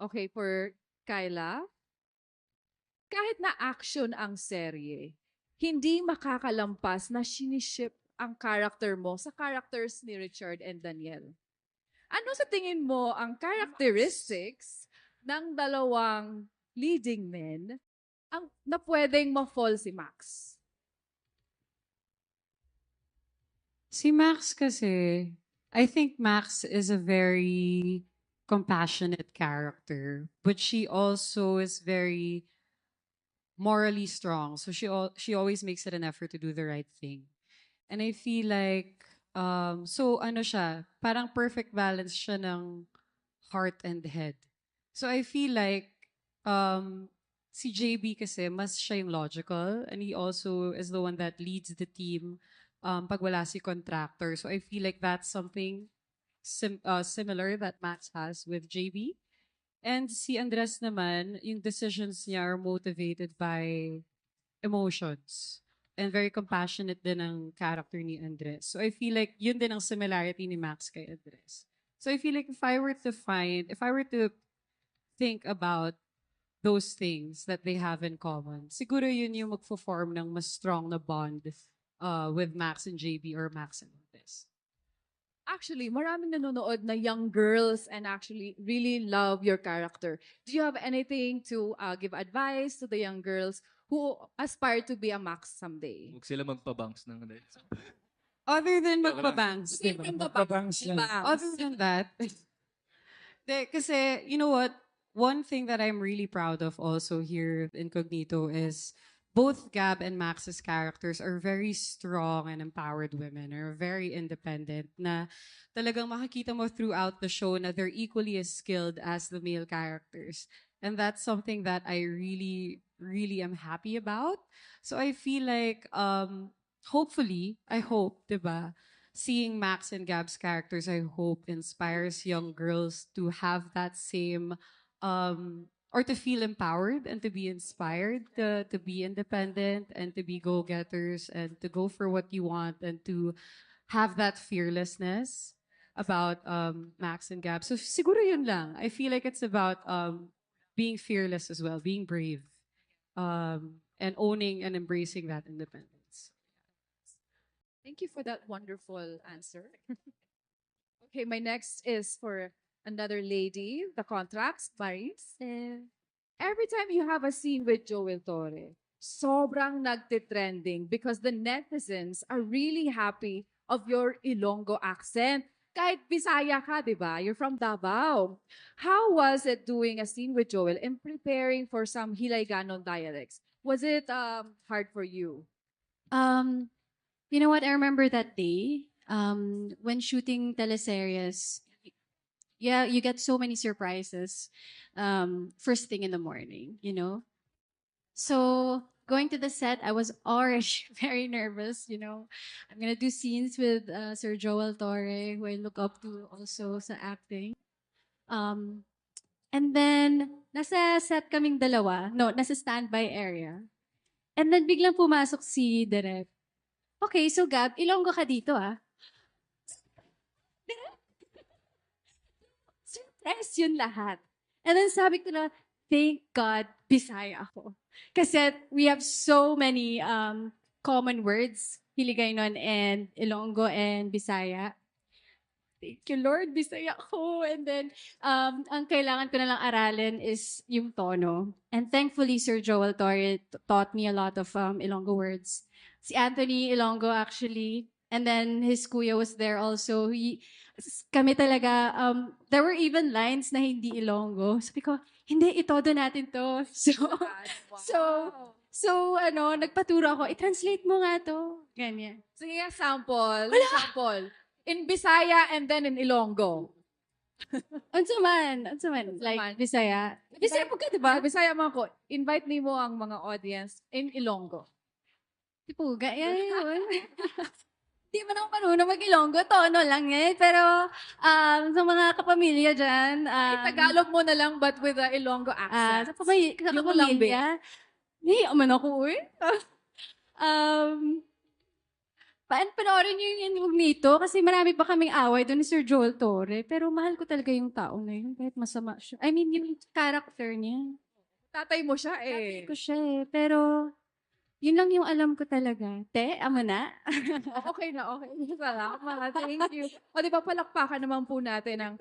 Okay, for Kyla, kahit na action ang serye, hindi makakalampas na siniship ang character mo sa characters ni Richard and Daniel. Ano sa tingin mo ang characteristics ng dalawang leading men na pwedeng ma-fall si Max? Si Max kasi, I think Max is a very compassionate character, but she also is very morally strong. So she always makes it an effort to do the right thing. And I feel like so ano siya, parang perfect balance siya ng heart and head. So I feel like si JB kasi mas siya yung logical, and he also is the one that leads the team pag wala si contractor. So I feel like that's something similar that Max has with JB. And si Andres naman, yung decisions niya are motivated by emotions. And very compassionate din ang character ni Andres. So I feel like yun din ang similarity ni Max kay Andres. So I feel like if I were to think about those things that they have in common, siguro yun yung magfo-form ng mas strong na bond with Max and JB or Max and Andres. Actually, maraming nanonood na young girls and actually really love your character. Do you have anything to give advice to the young girls who aspire to be a Max someday? Huwag sila magpabangs ng Other than Joke lang. magpabangs, di ba? Magpabangs lang. Other than that, kasi, you know what? One thing that I'm really proud of also here in Cognito is both Gab and Max's characters are very strong and empowered women, are very independent, na talagang makikita mo throughout the show na they're equally as skilled as the male characters. And that's something that I really, really am happy about. So I feel like, hopefully, I hope, diba, seeing Max and Gab's characters, I hope, inspires young girls to have that same, or to feel empowered and to be inspired to be independent and to be go-getters and to go for what you want and to have that fearlessness about Max and Gab. So siguro yun lang. I feel like it's about being fearless as well, being brave, and owning and embracing that independence. Thank you for that wonderful answer. Okay, my next is for another lady, the contracts, Maris. Every time you have a scene with Joel Torre, sobrang nagtitrending because the netizens are really happy of your Ilonggo accent. Kahit Bisaya ka, di ba? You're from Davao. How was it doing a scene with Joel and preparing for some Hiligaynon dialects? Was it hard for you? Um, you know what? I remember that day when shooting teleseries. Yeah, you get so many surprises first thing in the morning, you know? So going to the set, I was already very nervous, you know. I'm gonna do scenes with Sir Joel Torre, who I look up to also sa acting. Um, and then, nasa set kaming dalawa. No, nasa standby area. And then biglang pumasok si Direk. Okay, so Gab, Ilonggo ka dito ah. Surprise yun lahat. And then sabi ko na, thank God, Bisaya ako. Kasi we have so many common words, Hiligaynon and Ilonggo and Bisaya. Thank you, Lord, Bisaya ako. And then, ang kailangan ko na lang aralin is yung tono. And thankfully, Sir Joel Torre taught me a lot of Ilonggo words. Si Anthony Ilonggo actually, and then his kuya was there also. Kami talaga, there were even lines na hindi Ilonggo. Sabi ko, hindi, itodo natin to. So, nagpaturo ako, i-translate mo nga to. Ganyan. Sige nga, sample. Sample. In Bisaya and then in Ilonggo. Unsa man, like man. Bisaya. Bisaya po ka, di ba? Bisaya man ko. Invite ni mo ang mga audience in Ilonggo. Tipo, yan yun. Di man ako marunong mag-Ilonggo, tono lang eh. Pero sa mga kapamilya dyan, Tagalog mo na lang but with a Ilonggo accent. sa Yung lang, kapamilya, nahiya man ako eh. Panoorin niyo yung Incognito kasi marami pa kaming away doon ni Sir Joel Torre. Pero mahal ko talaga yung tao na yun kahit masama siya. I mean, yung character niya. Tatay mo siya Tatay eh. ko siya eh. Pero, yun lang yung alam ko talaga. Te, amo na. Okay na, okay. Salamat. Thank you. O, di ba palakpakan naman po natin ang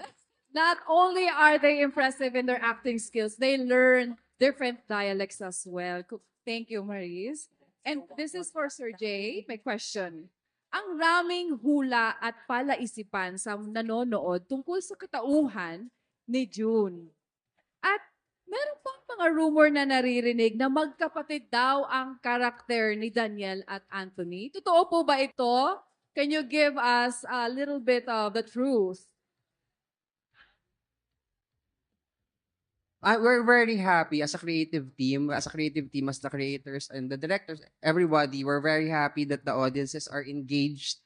not only are they impressive in their acting skills, they learn different dialects as well. Thank you, Maris. And this is for Sir Jay. My question. Ang raming hula at palaisipan sa nanonood tungkol sa katauhan ni June. At meron pang mga rumor na naririnig na magkapatid daw ang karakter ni Daniel at Anthony. Totoo po ba ito? Can you give us a little bit of the truth? We're very happy as a creative team, as the creators and the directors, everybody, we're very happy that the audiences are engaged,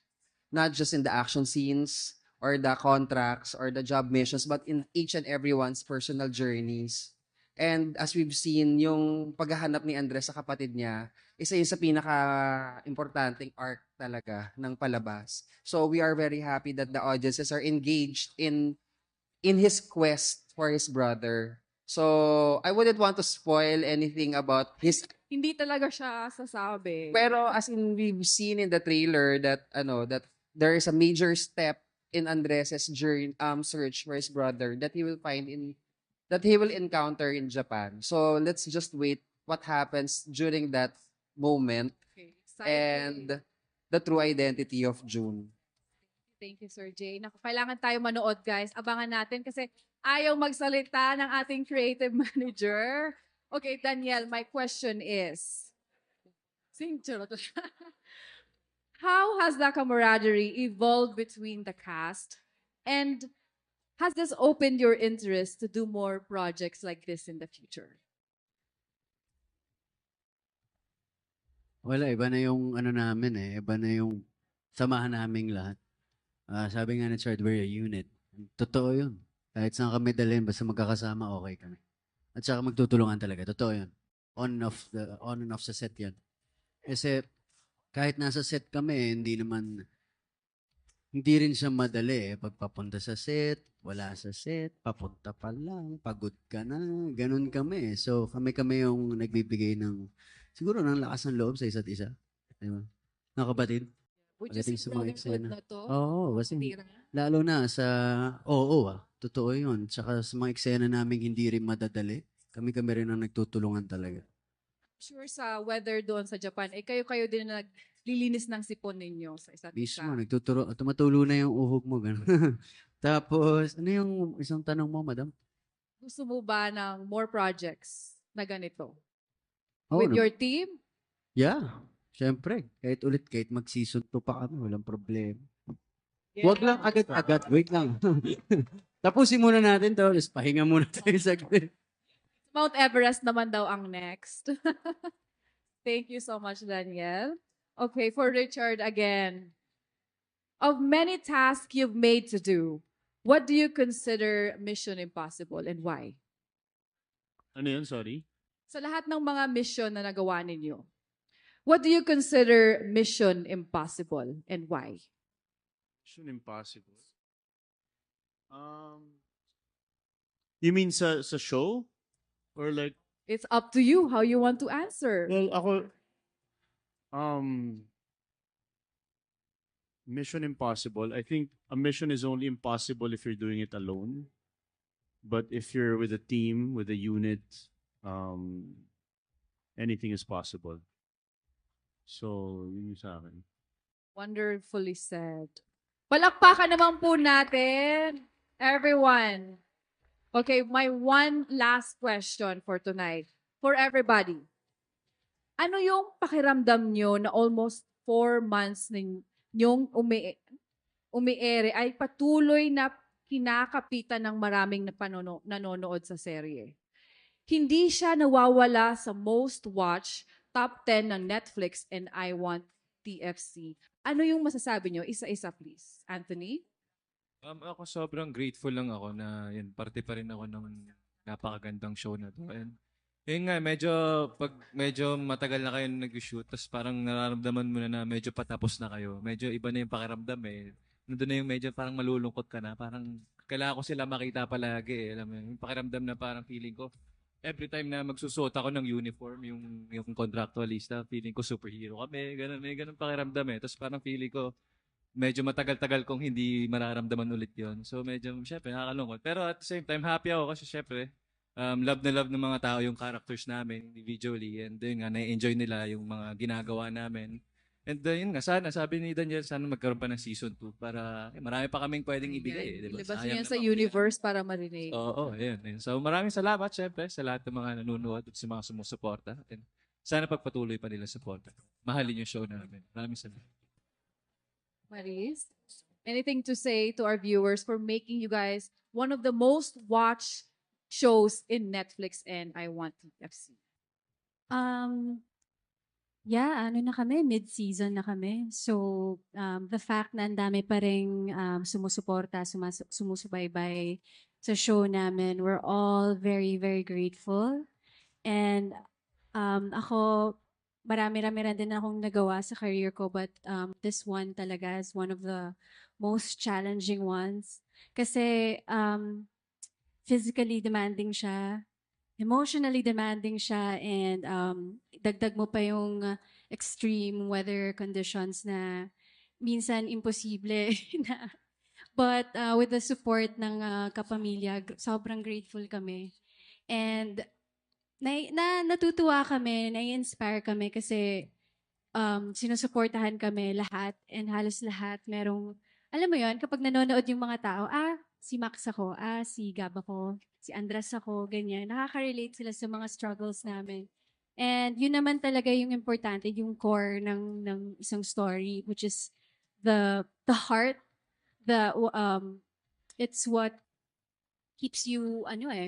not just in the action scenes or the contracts or the job missions, but in each and everyone's personal journeys. And as we've seen, yung paghahanap ni Andres sa kapatid niya, isa yun sa pinaka-importanting arc talaga ng palabas. So we are very happy that the audiences are engaged in his quest for his brother. So I wouldn't want to spoil anything about his. Hindi talaga siya sasabi. Pero as in we've seen in the trailer that that there is a major step in Andres's journey, search for his brother that he will encounter in Japan. So let's just wait what happens during that moment Okay, exciting. and the true identity of June. Thank you, Sir Jay. Naku, kailangan tayo manood, guys. Abangan natin kasi ayaw magsalita ng ating creative manager. Okay, Daniel, my question is, how has the camaraderie evolved between the cast? And has this opened your interest to do more projects like this in the future? Wala, iba na yung ano namin eh. Iba na yung samahan naming lahat. Sabi nga ni Chard, we're a unit. Totoo yun. Kahit saan kami dalhin, basta magkakasama, okay kami. At saka magtutulungan talaga. Totoo yun. On and off sa set yan. Kasi kahit nasa set kami, hindi rin siya madali eh. Pagpapunta sa set, wala sa set, papunta pa lang, pagod ka na, ganun kami. So kami yung nagbibigay siguro ng lakas ng loob sa isa't isa. Diba? Mga kapatid. Would you Pagdating say sa mga brotherhood eksena. na to? Oo, kasi Tira? lalo na sa, totoo yun. Tsaka sa mga eksena namin hindi rin madadali. Kami rin ang nagtutulungan talaga. Sure sa weather doon sa Japan, kayo-kayo din na naglilinis ng sipon ninyo sa isa't isa. Mismo, tumatulo na yung uhog mo. Ganun. Tapos, ano yung isang tanong mo, madam? Gusto mo ba ng more projects na ganito? Oo, With your team? Yeah, syempre. Kahit mag-season 2 pa kami, walang problema. Huwag lang agad-agad. Wait lang. Tapusin muna natin to. Just pahinga muna tayo saglit. Mount Everest naman daw ang next. Thank you so much, Daniel. Okay, for Richard again. Of many tasks you've made to do, what do you consider mission impossible and why? Ano yun? Sorry? Sa lahat ng mga mission na nagawa ninyo, what do you consider mission impossible and why? Mission Impossible. You mean sa show? Or like, It's up to you how you want to answer. well, ako, Mission Impossible, I think a mission is only impossible if you're doing it alone. But if you're with a team, with a unit, anything is possible. So, yun yung sa akin. Wonderfully said. Palakpakan naman po natin, everyone. Okay, my one last question for tonight. For everybody. Ano yung pakiramdam nyo na almost 4 months ninyong umiere ay patuloy na kinakapitan ng maraming nanonood sa serye? Hindi siya nawawala sa most watched top 10 ng Netflix and I Want TFC. Ano yung masasabi nyo? Isa-isa please. Anthony? Ako sobrang grateful lang ako na yun, parte pa rin ako ng napakagandang show na to. And Yun nga, pag medyo matagal na kayo nag-shoot, tapos parang nararamdaman mo na medyo patapos na kayo. Medyo iba na yung pakiramdam eh. Nandun na yung medyo parang malulungkot ka na. Parang kailangan ko sila makita palagi eh. Alam mo, yun, yung pakiramdam na parang feeling ko, every time na magsusuot ako ng uniform, yung contractualista, feeling ko superhero kami. Ganun, may ganun pakiramdam eh. Tapos parang feeling ko, medyo matagal-tagal kong hindi mararamdaman ulit yon. So medyo, syempre, nakakalungkot. Pero at the same time, happy ako kasi syempre, love na love ng mga tao yung characters namin individually. And yun nga, na-enjoy nila yung mga ginagawa namin. And yun nga, sana, sabi ni Daniel, sana magkaroon pa ng season 2 para marami pa kaming pwedeng ibigay. Eh, diba? Ilabas nyo Sayang yan sa naman. universe para marinig. Oo, yun. So maraming salamat syempre sa lahat ng mga nanonood at sa mga sumusuporta. And sana pagpatuloy pa nila suporta. Mahalin yung show namin. Maraming salamat. Maris, anything to say to our viewers for making you guys one of the most watched shows in Netflix and I Want TFC? Yeah, ano na kami, mid-season na kami. So, the fact na ang dami pa ring sumusuporta, sumusubaybay sa show namin, we're all very, very grateful. And ako, marami-rami rin din akong nagawa sa career ko, but this one talaga is one of the most challenging ones. Kasi physically demanding siya, emotionally demanding siya, and dagdag mo pa yung extreme weather conditions na minsan imposible na. But with the support ng kapamilya, sobrang grateful kami. And natutuwa kami, nai-inspire kami kasi sinusuportahan kami lahat, and halos lahat merong, alam mo yon, kapag nanonood yung mga tao, si Max ako, si Gab ako, si Andres ako, ganyan. Nakaka-relate sila sa mga struggles namin. And yun naman talaga yung importante, yung core ng isang story, which is the heart, it's what keeps you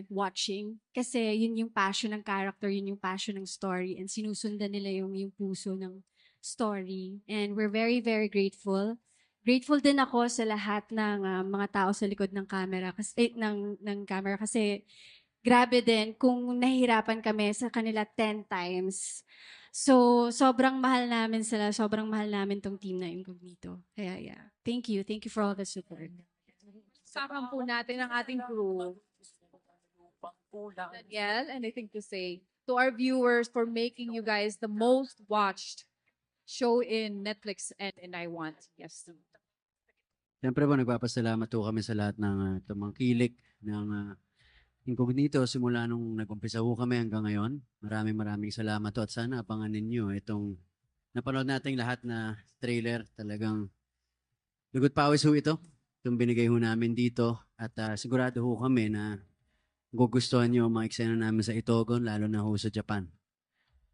watching, kasi yun yung passion ng character, yun yung passion ng story, and sinusundan nila yung puso ng story. And we're very, very grateful. Grateful din ako sa lahat ng mga tao sa likod ng camera kasi ng camera, kasi grabe din kung nahihirapan kami sa kanila 10 times. So, sobrang mahal namin sila, sobrang mahal namin tong team na Incognito. Kaya yeah, thank you for all the support. Kasama po natin ang ating crew. Daniel, anything to say to our viewers for making you guys the most watched show in Netflix and I Want? Yes. Siyempre po, nagpapasalamat po kami sa lahat ng tumangkilik ng Incognito simula nung nag-umpisa po kami hanggang ngayon. Maraming salamat po, at sana abangan ninyo itong napanood nating lahat na trailer. Talagang lugod pawis ho ito. Itong binigay ho namin dito, at sigurado ho kami na gugustuhan nyo ang mga eksena namin sa Itogon, lalo na ho sa Japan.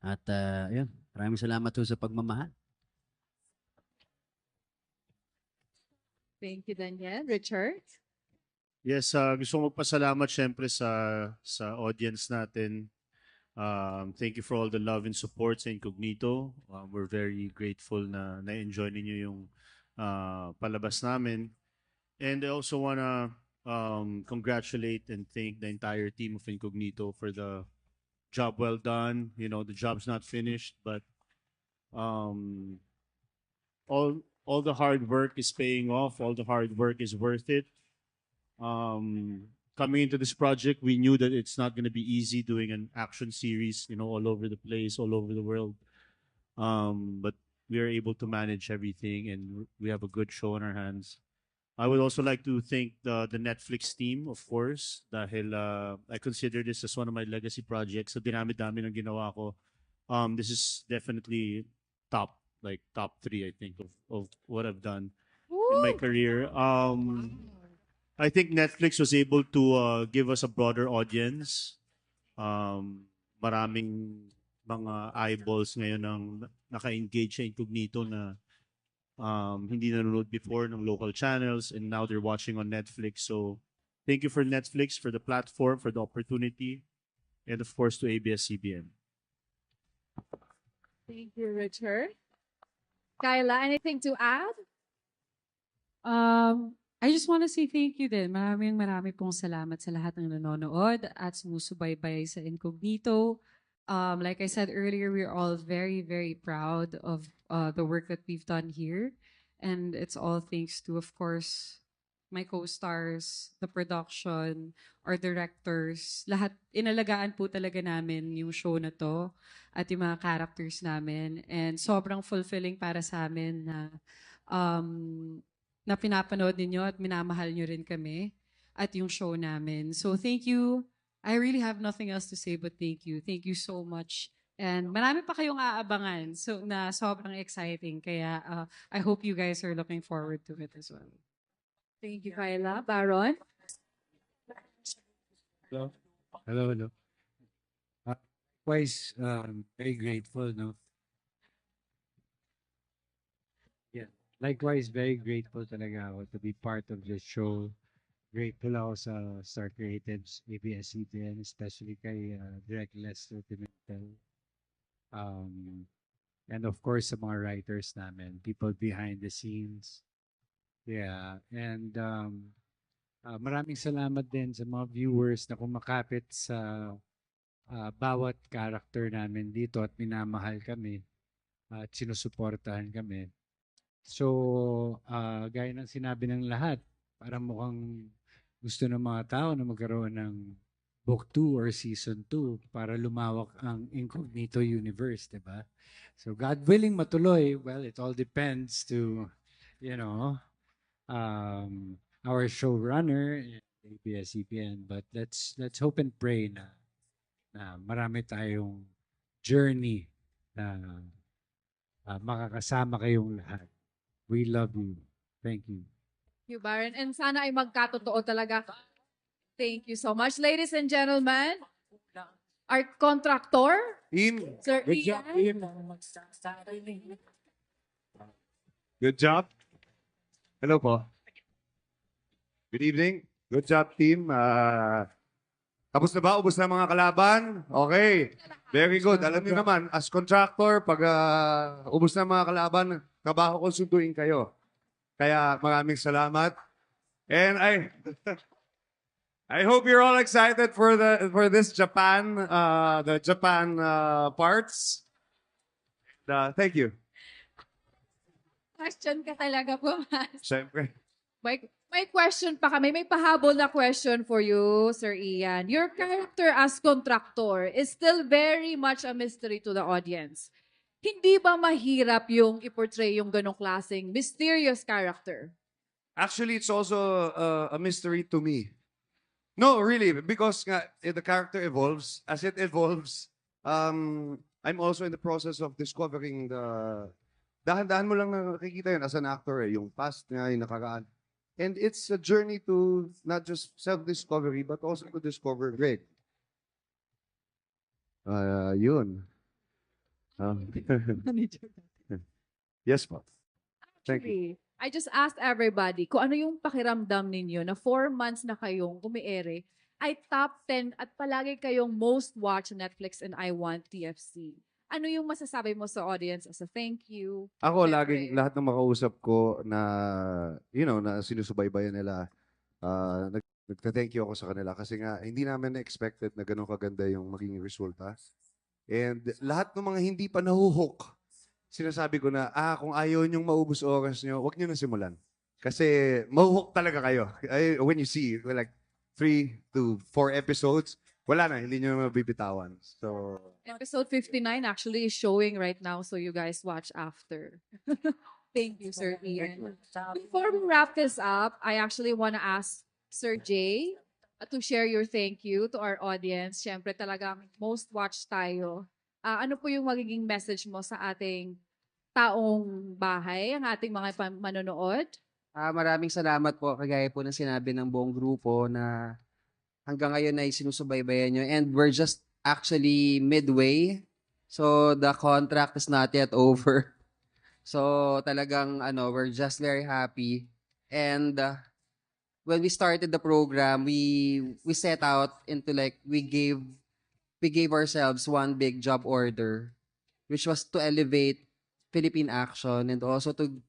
At yun, maraming salamat ho sa pagmamahal. Thank you, Daniel. Richard? Yes, gusto ko magpasalamat syempre sa audience natin. Thank you for all the love and support sa Incognito. We're very grateful na na-enjoy ninyo yung palabas namin. And I also want to congratulate and thank the entire team of Incognito for the job well done. You know, the job's not finished, but all the hard work is paying off. All the hard work is worth it. Coming into this project, we knew that it's not going to be easy doing an action series, you know, all over the place, all over the world. But we are able to manage everything, and we have a good show on our hands. I would also like to thank the Netflix team, of course, dahil I consider this as one of my legacy projects. So dinami-dami ng ginawa ko. This is definitely top 3, I think, of what I've done in my career. I think Netflix was able to give us a broader audience. Maraming mga eyeballs ngayon ang naka-engage sa Incognito na hindi nanonood before ng local channels, and now they're watching on Netflix. So thank you for Netflix, for the platform, for the opportunity, and of course to ABS-CBN. Thank you, Richard. Kyla, anything to add? I just want to say thank you din. Marami pong salamat sa lahat ng nanonood at sumusubaybay sa Incognito. Like I said earlier, we're all very, very proud of the work that we've done here. And it's all thanks to, of course, my co-stars, the production, our directors. Lahat, inalagaan po talaga namin yung show na to at yung mga characters namin. And sobrang fulfilling para sa amin um, na pinapanood ninyo at minamahal nyo rin kami at yung show namin. So thank you. I really have nothing else to say but thank you. Thank you so much. And marami pa kayong aabangan so na sobrang exciting. Kaya I hope you guys are looking forward to it as well. Thank you, Kyla. Baron? Hello. Hello. Likewise, very grateful, no? Yeah. Likewise, very grateful talaga ako to be part of the show. Grateful ako sa Star Creatives, ABS-CBN, especially kay Direk Lester Pimentel. And of course, sa mga writers namin, people behind the scenes. Yeah, and maraming salamat din sa mga viewers na kumakapit sa bawat character namin dito at minamahal kami at sinusuportahan kami. So, gaya ng sinabi ng lahat, parang mukhang gusto ng mga tao na magkaroon ng book 2 or season 2 para lumawak ang Incognito universe, di ba? So, God willing matuloy, well, it all depends to, you know, our showrunner, ABS-CBN. But let's hope and pray na marami tayong journey na makakasama kayong lahat. We love you. Thank you. Thank you, Baron. And sana ay magkatotoo talaga. Thank you so much. Ladies and gentlemen, our contractor, Team, Sir good job, Ian. team. Good job. Hello po. Good evening. Good job, team. Tapos na ba? Ubus na mga kalaban? Okay. Very good. Alam niyo naman, as contractor, pag ubus na mga kalaban, trabaho ko sunduin kayo. Kaya maraming salamat. And I hope you're all excited for this Japan, the Japan parts. Thank you. Question ka talaga po, Mas. Siyempre. May question pa kami. May pahabol na question for you, Sir Ian. Your character as contractor is still very much a mystery to the audience. Hindi ba mahirap yung i-portray yung ganong klaseng mysterious character? Actually, it's also a mystery to me. No, really, because the character evolves. As it evolves, I'm also in the process of discovering dahan-dahan mo lang nakikita yun as an actor yung past niya, yung nakaraan. And it's a journey to not just self-discovery, but also to discover Greg. Yun. Yes, po. Thank you. Actually, I just asked everybody kung ano yung pakiramdam ninyo na 4 months na kayong umiere ay top 10 at palagi kayong most watched Netflix and I Want TFC. Ano yung masasabi mo sa audience as a thank you? Ako, Siyempre. laging lahat ng makausap ko na, na sinusubaybayan nila, nagta-thank you ako sa kanila kasi nga, hindi namin expected na ganun kaganda yung maging resulta. And lahat ng mga hindi pa nahuhook, sinasabi ko na, kung ayaw nyong maubos oras nyo, huwag nyo na simulan. Kasi mahuhook talaga kayo. When you see, like, 3 to 4 episodes, wala na, hindi nyo mabibitawan. So, Episode 59 actually is showing right now, so you guys watch after. Thank you, Sir Ian. Before we wrap this up, I actually want to ask Sir Jay to share your thank you to our audience. Siyempre talagang most watched tayo. Ano po yung magiging message mo sa ating taong bahay, ang ating mga manonood? Maraming salamat po, kagaya po ng sinabi ng buong grupo na hanggang ngayon ay sinusubaybayan nyo. And we're just actually midway. So the contract is not yet over. So talagang we're just very happy. And when we started the program, we set out into we gave ourselves one big job order, which was to elevate Philippine action and also to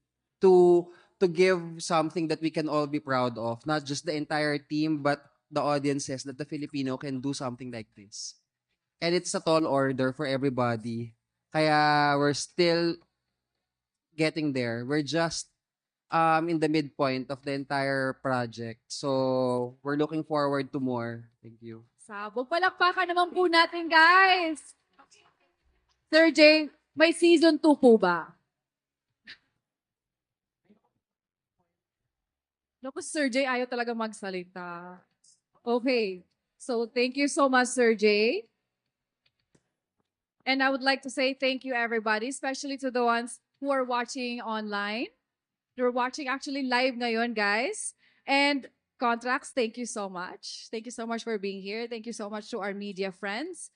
give something that we can all be proud of, not just the entire team, but the audiences, that the Filipino can do something like this. and it's a tall order for everybody. Kaya we're still getting there. We're just in the midpoint of the entire project. So we're looking forward to more. Thank you. Sabog. Palakpakan naman po natin, guys. Sir Jay, may season 2 po ba? Naku, Sir Jay, ayaw talaga magsalita. Okay. So, thank you so much, Sir Jay. And I would like to say thank you, everybody, especially to the ones who are watching online. You're watching actually live ngayon, guys. And Contracts, thank you so much. Thank you so much for being here. Thank you so much to our media friends.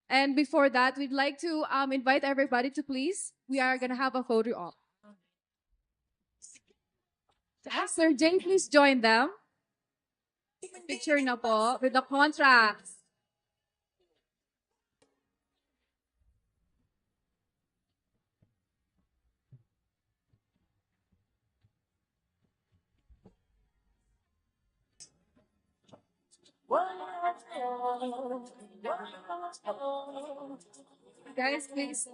And before that, we'd like to invite everybody to please, we are going to have a photo op. Sir Jay, please join them. Picture na po with the Contracts. Guys, please.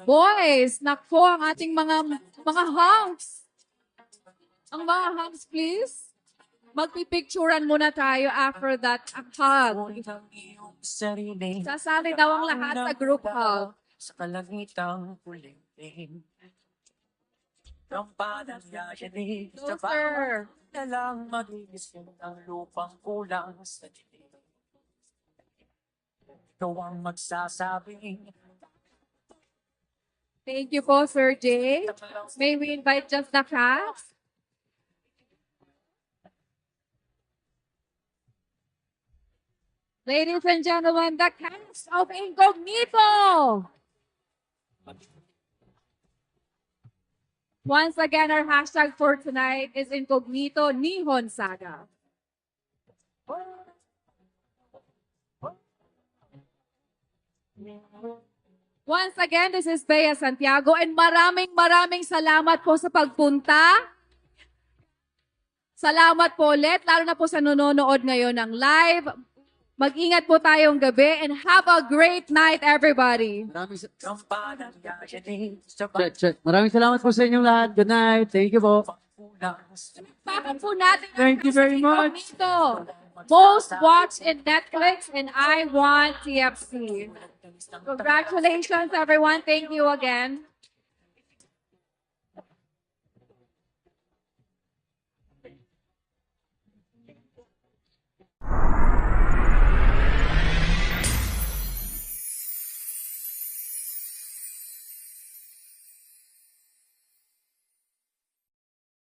Boys, nakpo ang ating mga hunks. Ang mga hunks, please. Magpipicturean muna tayo after that hug. Sasali daw ang lahat sa group hug. Sa kalagitang pulitin. Rampadang yayanig sa Closer. na lang magigising ang lupang kulang sa dilim. Ikaw ang magsasabing Thank you po, Sir Jay. May we invite just the cast? Ladies and gentlemen, the cast of Incognito! Once again, our hashtag for tonight is Incognito Nihon Saga. Once again, this is Bea Santiago and maraming salamat po sa pagpunta. Salamat po ulit, lalo na po sa nanonood ngayon ng live. Mag-ingat po tayong gabi and have a great night, everybody. rampadang yayanig sa Check. Maraming salamat po sa inyong lahat. Good night. Thank you po. kulang sa Pakam po natin. Thank you very much. Incognito. Most watched in Netflix and I Want TFC. Congratulations, everyone. Thank you again.